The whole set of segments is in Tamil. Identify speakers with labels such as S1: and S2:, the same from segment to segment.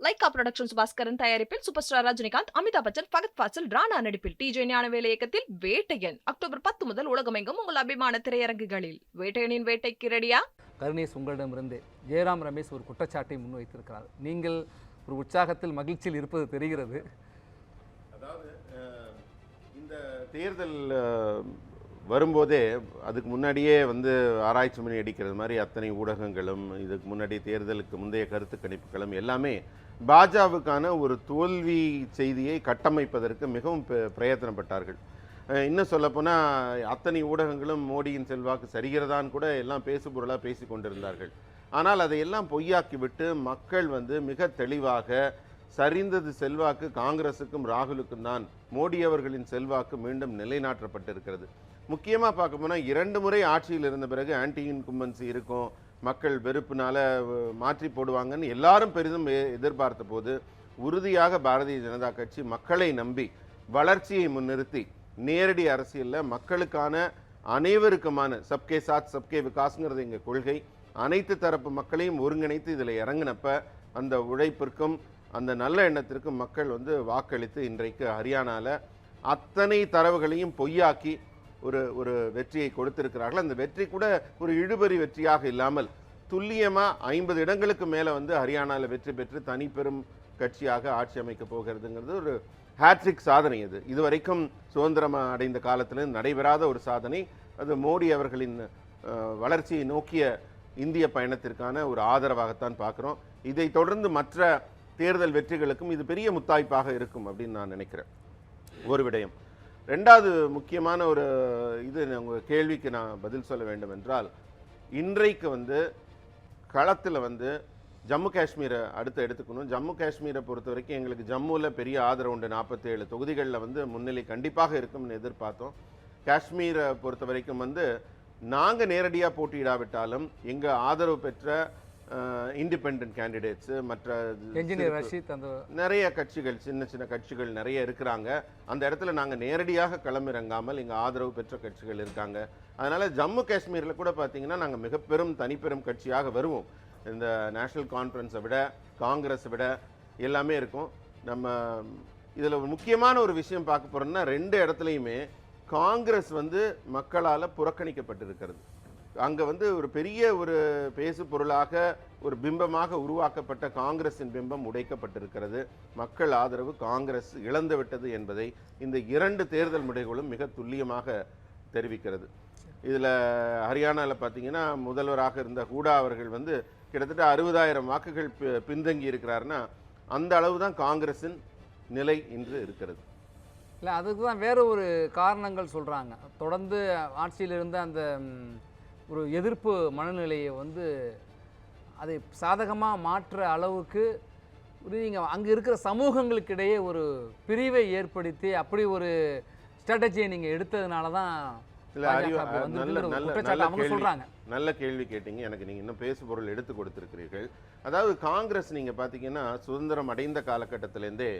S1: லைகா புரொடக்ஷன்ஸ் பாஸ்கரன் தயாரிப்பில் சூப்பர் ஸ்டார் ரஜினிகாந்த், அமிதாப் பச்சன், ஃபகத் ஃபாசில், ராணா நடிப்பில் டிஜே ஞானவேல் இயக்கத்தில் வேட்டையன் அக்டோபர் 10 முதல் உலகமெங்கும் உங்கள் அபிமான திரையரங்குகளில். வேட்டையனின் வேட்டைக்கு ரெடியா?
S2: கருணேஷ், உங்களிடமிருந்து ஜெயராம் ரமேஷ் ஒரு குற்றச்சாட்டை முன்வைத்திருக்கிறார். நீங்கள் ஒரு உற்சாகத்தில் மகிழ்ச்சியில் இருப்பது தெரிகிறது.
S3: அதாவது இந்த தேர்தல் வரும்போதே அதுக்கு முன்னாடியே ஆராய்ச்சி மணி அடிக்கிறது மாதிரி அத்தனை ஊடகங்களும் இதுக்கு முன்னாடி தேர்தலுக்கு முந்தைய கருத்து கணிப்புகளும் எல்லாமே பாஜகவுக்கான ஒரு தோல்வி செய்தியை கட்டமைப்பதற்கு மிகவும் பிரயத்தனப்பட்டார்கள். இன்னும் சொல்லப்போனால் அத்தனை ஊடகங்களும் மோடியின் செல்வாக்கு சரிகிறதான் கூட எல்லாம் பேசுபொருளாக பேசி கொண்டிருந்தார்கள். ஆனால் அதையெல்லாம் பொய்யாக்கிவிட்டு மக்கள் மிக தெளிவாக சரிந்தது செல்வாக்கு காங்கிரஸுக்கும் ராகுலுக்கும் தான், மோடி அவர்களின் செல்வாக்கு மீண்டும் நிலைநாட்டப்பட்டிருக்கிறது. முக்கியமாக பார்க்க போனால் 2 முறை ஆட்சியில் இருந்த பிறகு ஆன்டி இன்கும்பன்சி இருக்கும், மக்கள் வெறுப்புனால மாற்றி போடுவாங்கன்னு எல்லாரும் பெரிதும் எதிர்பார்த்த போது உறுதியாக பாரதிய ஜனதா கட்சி மக்களை நம்பி வளர்ச்சியை முன்னிறுத்தி நேரடி அரசியலில் மக்களுக்கான அனைவருக்குமான சப்கே சாத் சப்கே விகாஸ்ங்கிறது எங்கள் கொள்கை, அனைத்து தரப்பு மக்களையும் ஒருங்கிணைத்து இதில் இறங்கினப்ப அந்த உழைப்பிற்கும் அந்த நல்ல எண்ணத்திற்கும் மக்கள் வாக்களித்து இன்றைக்கு ஹரியானாவில் அத்தனை தரவுகளையும் பொய்யாக்கி ஒரு வெற்றியை கொடுத்திருக்கிறார்கள். அந்த வெற்றி கூட ஒரு இழுபறி வெற்றியாக இல்லாமல் துல்லியமாக 50 இடங்களுக்கு மேலே ஹரியானாவில் வெற்றி பெற்று தனி பெரும் கட்சியாக ஆட்சி அமைக்க போகிறதுங்கிறது ஒரு ஹேட்ரிக் சாதனை. அது இதுவரைக்கும் சுதந்திரம் அடைந்த காலத்தில் நடைபெறாத ஒரு சாதனை. அது மோடி அவர்களின் வளர்ச்சியை நோக்கிய இந்திய பயணத்திற்கான ஒரு ஆதரவாகத்தான் பார்க்குறோம். இதை தொடர்ந்து மற்ற தேர்தல் வெற்றிகளுக்கும் இது பெரிய முத்தாய்ப்பாக இருக்கும் அப்படின்னு நான் நினைக்கிறேன். ஒரு விடயம். 2வது முக்கியமான ஒரு இது உங்கள் கேள்விக்கு நான் பதில் சொல்ல வேண்டும் என்றால், இன்றைக்கு களத்தில் ஜம்மு காஷ்மீரை அடுத்து எடுத்துக்கணும். ஜம்மு காஷ்மீரை பொறுத்த வரைக்கும் எங்களுக்கு ஜம்முவில் பெரிய ஆதரவு உண்டு. 47 தொகுதிகளில் முன்னிலை கண்டிப்பாக இருக்கும்னு எதிர்பார்த்தோம். காஷ்மீரை பொறுத்த வரைக்கும் நாங்கள் நேரடியாக போட்டியிடாவிட்டாலும் எங்கள் ஆதரவு பெற்ற இண்டிபெண்டன்ட் கேண்டிடேட்ஸு, மற்ற நிறைய கட்சிகள், சின்ன சின்ன கட்சிகள் நிறைய இருக்கிறாங்க. அந்த இடத்துல நாங்கள் நேரடியாக களமிறங்காமல் எங்கள் ஆதரவு பெற்ற கட்சிகள் இருக்காங்க. அதனால் ஜம்மு காஷ்மீரில் கூட பார்த்தீங்கன்னா நாங்கள் மிக பெரும் தனிப்பெரும் கட்சியாக வருவோம். இந்த நேஷனல் கான்ஃபரன்ஸை விட, காங்கிரஸை விட எல்லாமே இருக்கும். நம்ம இதில் ஒரு முக்கியமான ஒரு விஷயம் பார்க்க போகிறோம்னா, 2 இடத்துலையுமே காங்கிரஸ் மக்களால் புறக்கணிக்கப்பட்டிருக்கிறது. அங்கே ஒரு பெரிய ஒரு பேசு பொருளாக ஒரு பிம்பமாக உருவாக்கப்பட்ட காங்கிரஸின் பிம்பம் உடைக்கப்பட்டிருக்கிறது. மக்கள் ஆதரவு காங்கிரஸ் இழந்து விட்டது என்பதை இந்த 2 தேர்தல் முறைகளும் மிக துல்லியமாக தெரிவிக்கிறது. இதில் ஹரியானாவில் பார்த்தீங்கன்னா முதல்வராக இருந்த ஹூடா அவர்கள் கிட்டத்தட்ட 60,000 வாக்குகள் பின்தங்கி இருக்கிறாருன்னா அந்த அளவு தான் காங்கிரஸின் நிலை இன்று இருக்கிறது.
S2: இல்லை, அதுக்கு தான் வேறு ஒரு காரணங்கள் சொல்கிறாங்க. தொடர்ந்து ஆட்சியில் இருந்த அந்த ஒரு எதிர்ப்பு மனநிலையை அதை சாதகமாக மாற்ற அளவுக்கு நீங்கள் அங்கே இருக்கிற சமூகங்களுக்கிடையே ஒரு பிரிவை ஏற்படுத்தி அப்படி ஒரு ஸ்ட்ராட்டஜியை நீங்கள் எடுத்ததுனால தான் அவங்க சொல்கிறாங்க.
S3: நல்ல கேள்வி கேட்டீங்க. எனக்கு நீங்கள் இன்னும் பேசு பொருள் எடுத்து கொடுத்துருக்கிறீர்கள். அதாவது காங்கிரஸ் நீங்கள் பார்த்தீங்கன்னா சுதந்திரம் அடைந்த காலகட்டத்திலேருந்தே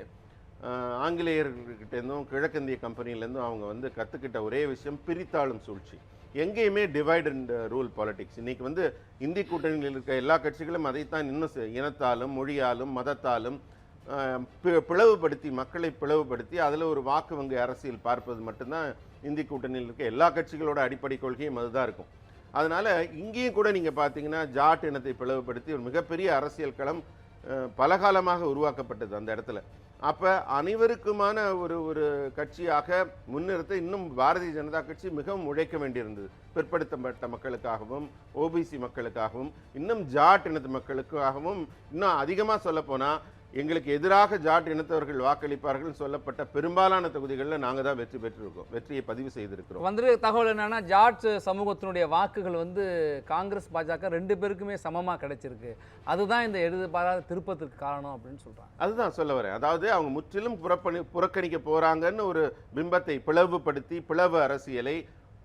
S3: ஆங்கிலேயர்கிட்டேருந்தும் கிழக்கிந்திய கம்பெனிலேருந்தும் அவங்க கற்றுக்கிட்ட ஒரே விஷயம் பிரித்தாளும் சூழ்ச்சி. எங்கேயுமே டிவைட் அண்ட் ரூல் பாலிடிக்ஸ். இன்றைக்கி இந்திய கூட்டணியில் இருக்க எல்லா கட்சிகளும் அதைத்தான் இன்னும் இனத்தாலும் மொழியாலும் மதத்தாலும் பிளவுபடுத்தி, மக்களை பிளவுபடுத்தி அதில் ஒரு வாக்கு வங்கி அரசியல் பார்ப்பது மட்டும்தான் இந்திய கூட்டணியில் இருக்க எல்லா கட்சிகளோட அடிப்படை கொள்கையும் அதுதான் இருக்கும். அதனால் இங்கேயும் கூட நீங்கள் பார்த்தீங்கன்னா ஜாட் இனத்தை பிளவுபடுத்தி ஒரு மிகப்பெரிய அரசியல் களம் பலகாலமாக உருவாக்கப்பட்டது அந்த இடத்துல. அப்போ அனைவருக்குமான ஒரு கட்சியாக முன்னிறுத்த இன்னும் பாரதிய ஜனதா கட்சி மிகவும் உழைக்க வேண்டியிருந்தது. பிற்படுத்தப்பட்ட மக்களுக்காகவும், ஓபிசி மக்களுக்காகவும், இன்னும் ஜாட் இனத்து மக்களுக்காகவும், இன்னும் அதிகமாக சொல்லப்போனால் எங்களுக்கு எதிராக ஜாட் இனத்தவர்கள் வாக்களிப்பார்கள் சொல்லப்பட்ட பெரும்பாலான தொகுதிகளில் நாங்கள் தான் வெற்றி பெற்றிருக்கோம், வெற்றியை பதிவு செய்திருக்கிறோம்.
S2: தகவல் என்னன்னா, ஜாட் சமூகத்தினுடைய வாக்குகள் காங்கிரஸ் பாஜக 2 பேருக்குமே சமமாக கிடைச்சிருக்கு. அதுதான் இந்த எதிர்பாராத திருப்பத்திற்கு காரணம் அப்படின்னு சொல்றாங்க.
S3: அதுதான் சொல்ல வரேன். அதாவது அவங்க முற்றிலும் புறக்கணிக்க போறாங்கன்னு ஒரு பிம்பத்தை பிளவுபடுத்தி பிளவு அரசியலை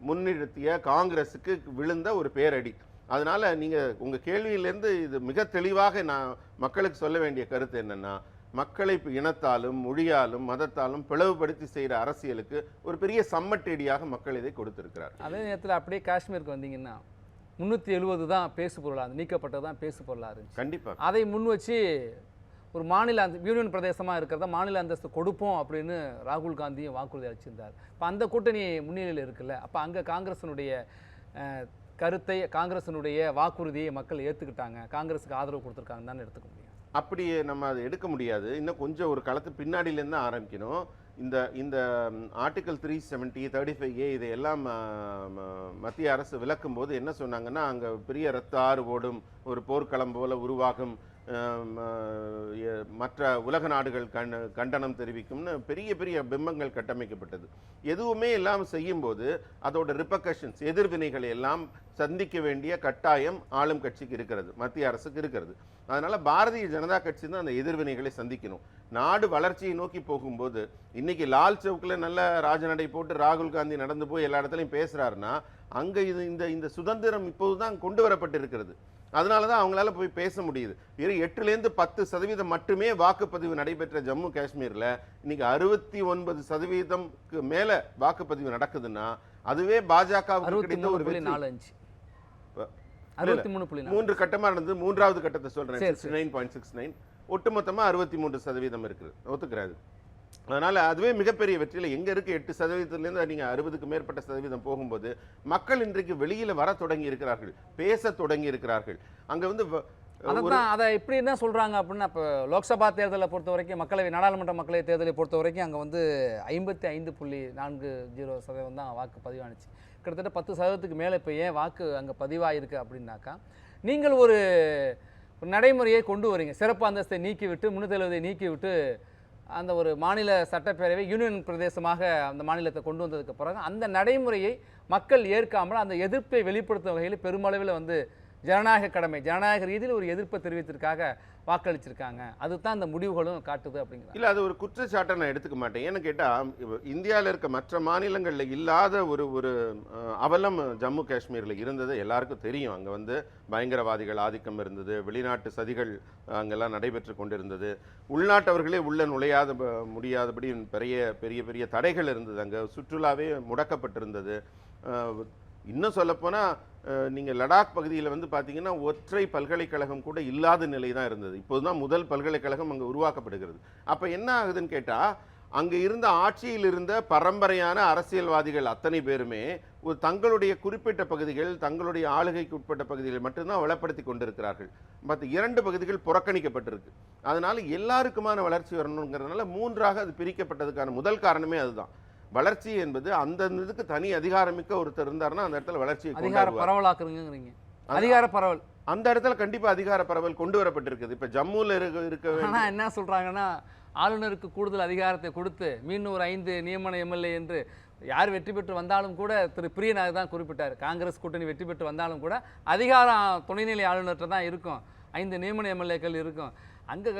S3: முன்னிறுத்திய காங்கிரஸுக்கு விழுந்த ஒரு பேரடி. அதனால் நீங்கள் உங்கள் கேள்வியிலேருந்து இது மிக தெளிவாக நான் மக்களுக்கு சொல்ல வேண்டிய கருத்து என்னென்னா, மக்களை இனத்தாலும் மொழியாலும் மதத்தாலும் பிளவுபடுத்தி செய்கிற அரசியலுக்கு ஒரு பெரிய சம்மட்டேடியாக மக்கள் இதை கொடுத்திருக்கிறார்.
S2: அதே நேரத்தில் அப்படியே காஷ்மீருக்கு வந்தீங்கன்னா 370 தான் பேசு பொருளாக, நீக்கப்பட்டது தான் பேசு பொருளாக இருந்துச்சு.
S3: கண்டிப்பாக
S2: அதை முன் வச்சு ஒரு மாநில யூனியன் பிரதேசமாக இருக்கிறத மாநில அந்தஸ்து கொடுப்போம் அப்படின்னு ராகுல் காந்தியும் வாக்குறுதி அளிச்சிருந்தார். இப்போ அந்த கூட்டணி முன்னிலையில் இருக்குல்ல, அப்போ அங்கே காங்கிரஸினுடைய கருத்தை, காங்கிரஸினுடைய வாக்குறுதியை மக்கள் ஏற்றுக்கிட்டாங்க, காங்கிரஸுக்கு ஆதரவு கொடுத்துருக்காங்கன்னு தானே எடுத்துக்க முடியும்.
S3: அப்படியே நம்ம அதை எடுக்க முடியாது. இன்னும் கொஞ்சம் ஒரு களத்து பின்னாடியிலேருந்து தான் ஆரம்பிக்கணும். இந்த இந்த ஆர்டிகல் 370, 35A இதையெல்லாம் மத்திய அரசு விளக்கும் போது என்ன சொன்னாங்கன்னா, அங்கே பெரிய இரத்த ஆறு ஓடும், ஒரு போர்க்களம் போல உருவாகும், மற்ற உலக நாடுகள் கண்டனம் தெரிவிக்கும்னு பெரிய பெரிய பிம்பங்கள் கட்டமைக்கப்பட்டது. எதுவுமே எல்லாம் செய்யும்போது அதோட ரிப்பர்கஷன்ஸ், எதிர்வினைகளை எல்லாம் சந்திக்க வேண்டிய கட்டாயம் ஆளும் கட்சிக்கு இருக்கிறது, மத்திய அரசுக்கு இருக்கிறது. அதனால பாரதிய ஜனதா கட்சி தான் அந்த எதிர்வினைகளை சந்திக்கணும். நாடு வளர்ச்சியை நோக்கி போகும்போது இன்னைக்கு லால் சவுக்கில் நல்ல ராஜநடை போட்டு ராகுல் காந்தி நடந்து போய் எல்லா இடத்துலையும் பேசுறாருன்னா, அங்கே இந்த சுதந்திரம் இப்போதுதான் கொண்டு வரப்பட்டிருக்கிறது. அதனால தான் அவங்களால போய் பேச முடியுது. 8லேருந்து 10% மட்டுமே வாக்குப்பதிவு நடைபெற்ற ஜம்மு காஷ்மீரில் இன்னைக்கு 69% மேலே வாக்குப்பதிவு நடக்குதுன்னா அதுவே பாஜகவுக்கு கிடைத்த ஒரு 3 கட்டமா நடந்தது. 3வது கட்டத்தை சொல்றேன், 69.69. ஒட்டுமொத்தமா 63% இருக்குது, ஒத்துக்கிறாரு. அதனால அதுவே மிகப்பெரிய வெற்றியில் எங்க இருக்கு. 8%லேருந்து நீங்க 60க்கு மேற்பட்ட சதவீதம் போகும்போது மக்கள் இன்றைக்கு வெளியில வர தொடங்கி இருக்கிறார்கள், பேச தொடங்கி இருக்கிறார்கள். அங்க வந்து
S2: அதை எப்படி என்ன சொல்றாங்க அப்படின்னா, இப்போ லோக்சபா தேர்தலை பொறுத்த வரைக்கும், நாடாளுமன்ற மக்களவை தேர்தலை பொறுத்த வரைக்கும் அங்கே வந்து 55.40% தான் வாக்கு பதிவானுச்சு. கிட்டத்தட்ட 10%க்கு மேலே இப்போ ஏன் வாக்கு அங்கே பதிவாயிருக்கு அப்படின்னாக்கா, நீங்கள் ஒரு நடைமுறையை கொண்டு வரீங்க, சிறப்பு அந்தஸ்தை நீக்கிவிட்டு 370 நீக்கிவிட்டு அந்த ஒரு மாநில சட்டப்பேரவை யூனியன் பிரதேசமாக அந்த மாநிலத்தை கொண்டு வந்ததுக்கு பிறகு அந்த நடைமுறையை மக்கள் ஏற்காமல் அந்த எதிர்ப்பை வெளிப்படுத்தும் வகையில் பெருமளவில் வந்து ஜனநாயக கடமை, ஜனநாயக ரீதியில் ஒரு எதிர்ப்பை தெரிவித்திருக்காக வாக்களிச்சிருக்காங்க. அதுதான் அந்த முடிவுகளும் காட்டுது அப்படிங்கிறது.
S3: இல்லை, அது ஒரு குற்றச்சாட்டை நான் எடுத்துக்க மாட்டேன். ஏன்னு கேட்டால், இந்தியாவில் இருக்க மற்ற மாநிலங்களில் இல்லாத ஒரு அவலம் ஜம்மு காஷ்மீரில் இருந்தது எல்லாருக்கும் தெரியும். அங்கே வந்து பயங்கரவாதிகள் ஆதிக்கம் இருந்தது, வெளிநாட்டு சதிகள் அங்கெல்லாம் நடைபெற்று கொண்டிருந்தது, உள்நாட்டவர்களே உள்ள நுழையாத முடியாதபடி பெரிய பெரிய பெரிய தடைகள் இருந்தது, அங்கே சுற்றுலாவே முடக்கப்பட்டிருந்தது. இன்னும் சொல்லப்போனால் நீங்கள் லடாக் பகுதியில் வந்து பார்த்தீங்கன்னா ஒற்றை பல்கலைக்கழகம் கூட இல்லாத நிலை தான் இருந்தது. இப்போது தான் முதல் பல்கலைக்கழகம் அங்கே உருவாக்கப்படுகிறது. அப்போ என்ன ஆகுதுன்னு கேட்டால், அங்கே இருந்த ஆட்சியில் இருந்த பரம்பரையான அரசியல்வாதிகள் அத்தனை பேருமே ஒரு தங்களுடைய குறிப்பிட்ட பகுதிகள், தங்களுடைய ஆளுகைக்கு உட்பட்ட பகுதிகளை மட்டும்தான் வளப்படுத்தி கொண்டிருக்கிறார்கள். மற்ற 2 பகுதிகள் புறக்கணிக்கப்பட்டிருக்கு. அதனால எல்லாருக்குமான வளர்ச்சி வரணுங்கிறதுனால 3ஆக அது பிரிக்கப்பட்டதுக்கான முதல் காரணமே அதுதான். வளர்ச்சி என்பது அந்த இதுக்கு தனி அதிகாரமிக்க ஒருத்தர் இருந்தாருன்னா அந்த இடத்துல வளர்ச்சியை
S2: அதிகார பரவலாக்குறீங்க. அதிகார பரவல்
S3: அந்த இடத்துல கண்டிப்பா அதிகார பரவல் கொண்டு வரப்பட்டிருக்குது. இப்ப ஜம்முல இருக்க
S2: என்ன சொல்றாங்கன்னா, ஆளுநருக்கு கூடுதல் அதிகாரத்தை கொடுத்து மீண்டும் ஒரு 5 நியமன எம்எல்ஏ என்று யார் வெற்றி பெற்று வந்தாலும் கூட, திரு பிரியனாக தான் குறிப்பிட்டார், காங்கிரஸ் கூட்டணி வெற்றி பெற்று வந்தாலும் கூட அதிகாரம் துணைநிலை ஆளுநர்கிட்ட தான் இருக்கும், 5 நியமன எம்எல்ஏக்கள் இருக்கும். அங்கே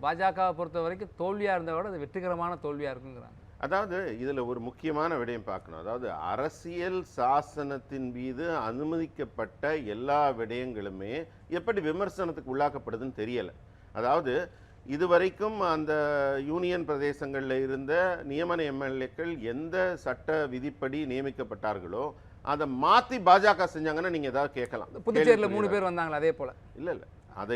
S2: பாஜகவை பொறுத்த வரைக்கும் தோல்வியாக இருந்ததை விட அது வெற்றிகரமான தோல்வியாக இருக்குங்கிறாங்க.
S3: அதாவது இதில் ஒரு முக்கியமான விடயம் பார்க்கணும். அதாவது அரசியல் சாசனத்தின் மீது அனுமதிக்கப்பட்ட எல்லா விடயங்களுமே எப்படி விமர்சனத்துக்கு உள்ளாக்கப்படுதுன்னு தெரியலை. அதாவது இதுவரைக்கும் அந்த யூனியன் பிரதேசங்களில் இருந்த நியமன எம்எல்ஏக்கள் எந்த சட்ட விதிப்படி நியமிக்கப்பட்டார்களோ அதை மாற்றி பாஜக செஞ்சாங்கன்னா நீங்கள் ஏதாவது கேட்கலாம்.
S2: புதுச்சேரியில் 3 பேர் வந்தாங்களா, அதே போல்
S3: இல்லை இல்லை, அதை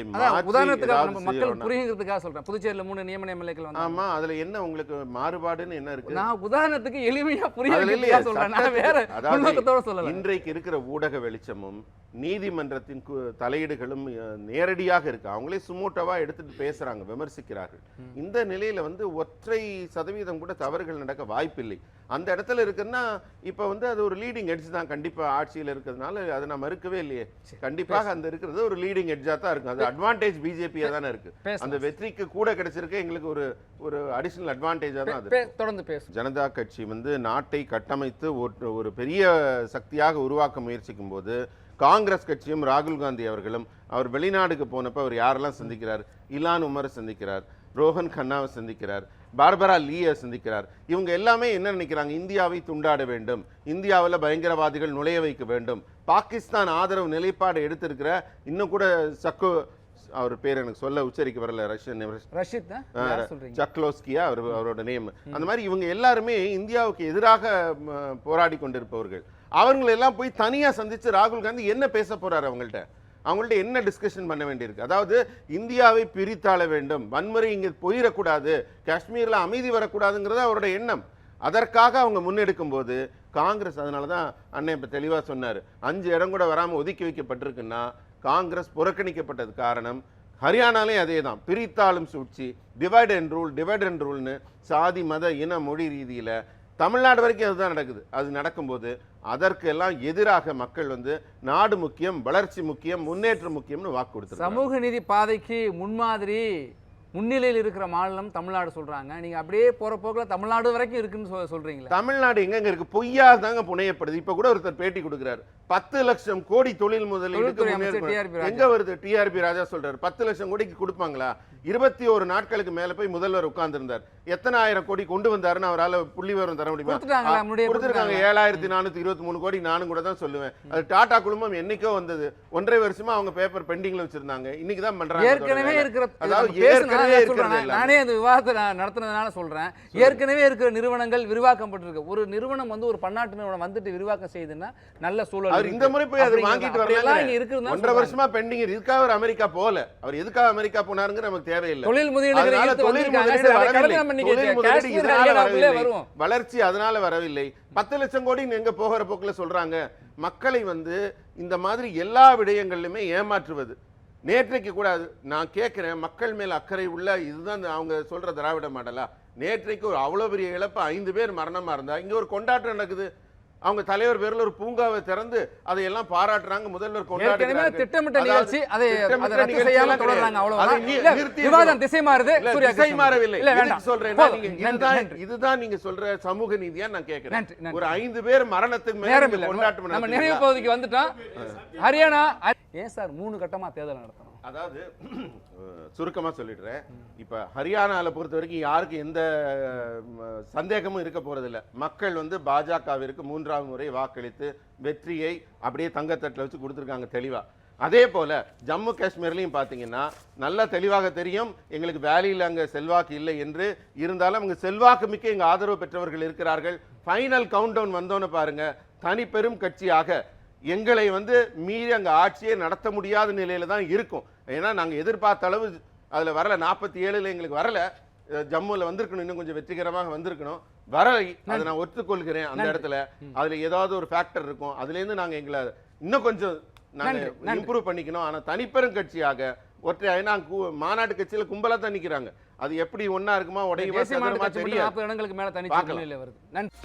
S2: உதாரணத்துக்காக நம்ம மக்கள் புரியுங்கிறதுக்காக சொல்றேன். புதுச்சேரியில் 3 நியமன எம்எல்ஏக்கள் வந்தாங்க.
S3: ஆமா, அதுல என்ன உங்களுக்கு மாறுபாடுன்னு என்ன இருக்கு?
S2: நான் உதாரணத்துக்கு எளிமையா புரியுறதுக்காக சொல்றேன், நான் வேற உள்நோக்கத்தோட சொல்லல.
S3: இன்றைக்கு இருக்கிற ஊடக வெளிச்சமும் நீதிமன்றத்தின் தலையீடுகளும் நேரடியாக இருக்கு. அவங்களே சுமூட்டவா எடுத்துட்டு பேசுறாங்க, விமர்சிக்கிறார்கள். இந்த நிலையில வந்து ஒற்றை சதவீதம் கூட தவறுகள் நடக்க வாய்ப்பில்லை. அந்த இடத்துல இருக்குன்னா இப்ப வந்து அது ஒரு லீடிங் எட்ஜ் தான். கண்டிப்பா ஆட்சியில் இருக்கிறதுனால அதை நான் மறுக்கவே இல்லையே. கண்டிப்பாக அந்த இருக்கிறது ஒரு லீடிங் எட்ஜா தான் இருக்கு. அது அட்வான்டேஜ் பிஜேபியா தானே இருக்கு. அந்த வெற்றிக்கு கூட கிடைச்சிருக்க எங்களுக்கு ஒரு அடிஷனல் அட்வான்டேஜா தான் அது.
S2: தொடர்ந்து பேசும்.
S3: ஜனதா கட்சி வந்து நாட்டை கட்டமைத்து ஒரு பெரிய சக்தியாக உருவாக்க முயற்சிக்கும் போது காங்கிரஸ் கட்சியும் ராகுல் காந்தி அவர்களும் அவர் வெளிநாடுக்கு போனப்ப அவர் யாரெல்லாம் சந்திக்கிறார்? இலான் உமரை சந்திக்கிறார், ரோஹன் கண்ணாவை சந்திக்கிறார், பார்பரா லீயை சந்திக்கிறார். இவங்க எல்லாமே என்ன நினைக்கிறாங்க? இந்தியாவை துண்டாட வேண்டும், இந்தியாவில் பயங்கரவாதிகள் நுழைய வைக்க வேண்டும், பாகிஸ்தான் ஆதரவு நிலைப்பாடு எடுத்திருக்கிற இன்னும் கூட அவர் பேர் எனக்கு சொல்ல உச்சரிக்க வரல, சக்லோஸ்கியா அவரோட நேம். அந்த மாதிரி இவங்க எல்லாருமே இந்தியாவுக்கு எதிராக போராடி கொண்டிருப்பவர்கள். அவங்களெல்லாம் போய் தனியா சந்திச்சு ராகுல் காந்தி என்ன பேச போறாரு அவங்கள்ட்ட? அவங்கள்ட்ட என்ன டிஸ்கஷன் பண்ண வேண்டியிருக்கு? அதாவது இந்தியாவை பிரித்தாள வேண்டும், வன்முறை இங்கே போயிடக்கூடாது, காஷ்மீரில் அமைதி வரக்கூடாதுங்கிறது அவரோட எண்ணம். அதற்காக அவங்க முன்னெடுக்கும் போது காங்கிரஸ், அதனால தான் அண்ணன் இப்போ தெளிவாக சொன்னார், 5 இடம் கூட வராமல் ஒதுக்கி வைக்கப்பட்டிருக்குன்னா காங்கிரஸ் புறக்கணிக்கப்பட்டது காரணம். ஹரியானாலையும் அதே தான், பிரித்தாளும் சூழ்ச்சி, டிவைட் அண்ட் ரூல்னு சாதி மத இன மொழி ரீதியில் தமிழ்நாடு வரைக்கும் அதுதான் நடக்குது. அது நடக்கும்போது அதற்கு எல்லாம் எதிராக மக்கள் வந்து நாடு முக்கியம், வளர்ச்சி முக்கியம், முன்னேற்றம் முக்கியம்னு வாக்கு கொடுத்து
S2: சமூக நீதி பாதைக்கு முன்மாதிரி முன்னிலையில் இருக்கிற மாநிலம் தமிழ்நாடு சொல்றாங்க. நீங்க அப்படியே போற போக்குல தமிழ்நாடு வரைக்கும் இருக்குன்னு சொல்றீங்களா? தமிழ்நாடு
S3: எங்க இருக்கு? பொய்யா தாங்க புனையப்படுது. இப்ப கூட ஒருத்தர் பேட்டி கொடுக்கிறாரு, 10 லட்சம் கோடி தொழில் முதலீடு எங்க வருது? டிஆர்பி ராஜா சொல்றாரு 10 லட்சம் கோடிக்கு கொடுப்பாங்களா? 21 நாட்களுக்கு மேல போய் முதல்வர் உட்கார்ந்து இருந்தார். எத்தனை ஆயிரம் கோடி கொண்டு வந்தாருன்னு அவரால் புள்ளி விவரம் தர முடியுமா? கொடுத்துருக்காங்க 7423 கோடி. நானும் கூட தான் சொல்லுவேன். அது டாடா குழுமம் என்னைக்கோ வந்தது, 1.5 வருஷமா அவங்க பேப்பர் பெண்டிங்ல வச்சிருந்தாங்க, இன்னைக்கு தான் பண்றாங்க.
S2: ஏற்கனவே இருக்கிற, நானே அந்த விவாதத்தை நடத்துனதுனால சொல்றேன், ஏற்கனவே இருக்கிற நிறுவனங்கள் விரிவாக்கப்பட்டிருக்கு. ஒரு நிறுவனம் வந்து ஒரு பன்னாட்டு நிறுவனம் வந்துட்டு விரிவாக்கம் செய்யுதுன்னா நல்ல சூழல்.
S3: இந்த முறை போய் அதை வாங்கிட்டு வரலாம். 1.5 வருஷமா பெண்டிங். இதுக்காக அவர் அமெரிக்கா போல, அவர் எதுக்காக அமெரிக்கா போனாருங்க நமக்கு தேவையில்லை. வளர்ச்சி அதனால வரவில்லை. 10 லட்சம் கோடி எங்க போகிற போக்குல சொல்றாங்க. மக்களை வந்து இந்த மாதிரி எல்லா விடயங்களிலுமே ஏமாற்றுவது நேற்றைக்கு கூடாது. நான் கேட்கிறேன், மக்கள் மேல் அக்கறை உள்ள, இதுதான் அவங்க சொல்ற திராவிட மாடலா? நேற்றைக்கு ஒரு அவ்வளவு பெரிய இழப்பு, 5 பேர் மரணமா இருந்தா இங்க ஒரு கொண்டாட்டம் நடக்குது. அவங்க தலைவர் பேர்ல ஒரு பூங்காவை திறந்து அதையெல்லாம் பாராட்டுறாங்க, முதல்வர் கொண்டாடுறாங்க.
S2: திட்டமிட்ட நிகழ்ச்சி, அதை ரத்து செய்யாம தொடர்றாங்க, அவ்வளவுதான். விவாதம் திசை மாறுது.
S3: திசை மாறவில்லை. சொல்றேன், இதுதான் நீங்க சொல்ற சமூக நீதியா நான் கேட்கிறேன். ஒரு 5 பேர் மரணத்துக்கு மேல கொண்டாட்டம்.
S2: நம்ம நிறைவு பகுதிக்கு வந்துட்டோம். ஹரியானா ஏன் சார் 3 கட்டமா தேர்தல் நடத்தணும்?
S3: அதாவது சுருக்கமா சொல்லிடுறேன். இப்ப ஹரியானால பொறுத்த வரைக்கும் யாருக்கும் எந்த சந்தேகமும் இருக்க போறதில்லை. மக்கள் வந்து பாஜகவிற்கு 3ஆவது முறை வாக்களித்து வெற்றியை அப்படியே தங்கத்தட்டில் வச்சு கொடுத்துருக்காங்க தெளிவா. அதே போல ஜம்மு காஷ்மீர்லையும் பார்த்தீங்கன்னா நல்லா தெளிவாக தெரியும், எங்களுக்கு வேலையில் அங்கே செல்வாக்கு இல்லை என்று. இருந்தாலும் அங்கே செல்வாக்கு மிக்க எங்கள் ஆதரவு பெற்றவர்கள் இருக்கிறார்கள். ஃபைனல் கவுண்ட் டவுன் வந்தோன்னு பாருங்க, தனி பெரும் கட்சியாக எங்களை வந்து மீறி அங்கே ஆட்சியை நடத்த முடியாத நிலையில தான் இருக்கும். ஏன்னா நாங்கள் எதிர்பார்த்த அளவு அதில் வரல. 47 எங்களுக்கு வரல. ஜம்முல வந்திருக்கணும், இன்னும் கொஞ்சம் வெற்றிகரமாக வந்திருக்கணும். வரலை, அதை நான் ஒத்துக்கொள்கிறேன். அந்த இடத்துல அதுல ஏதாவது ஒரு ஃபேக்டர் இருக்கும். அதுலேருந்து நாங்கள் எங்களை இன்னும் கொஞ்சம் நாங்கள் இம்ப்ரூவ் பண்ணிக்கணும். ஆனால் தனிப்பெரும் கட்சியாக ஒற்றை மாநாட்டு கட்சியில் கும்பலா தான் நிற்கிறாங்க. அது எப்படி ஒன்னா இருக்குமா உடையுமா தெரியாது.
S2: 40 இடங்களுக்கு மேல தனிச்சு வருது. நன்றி.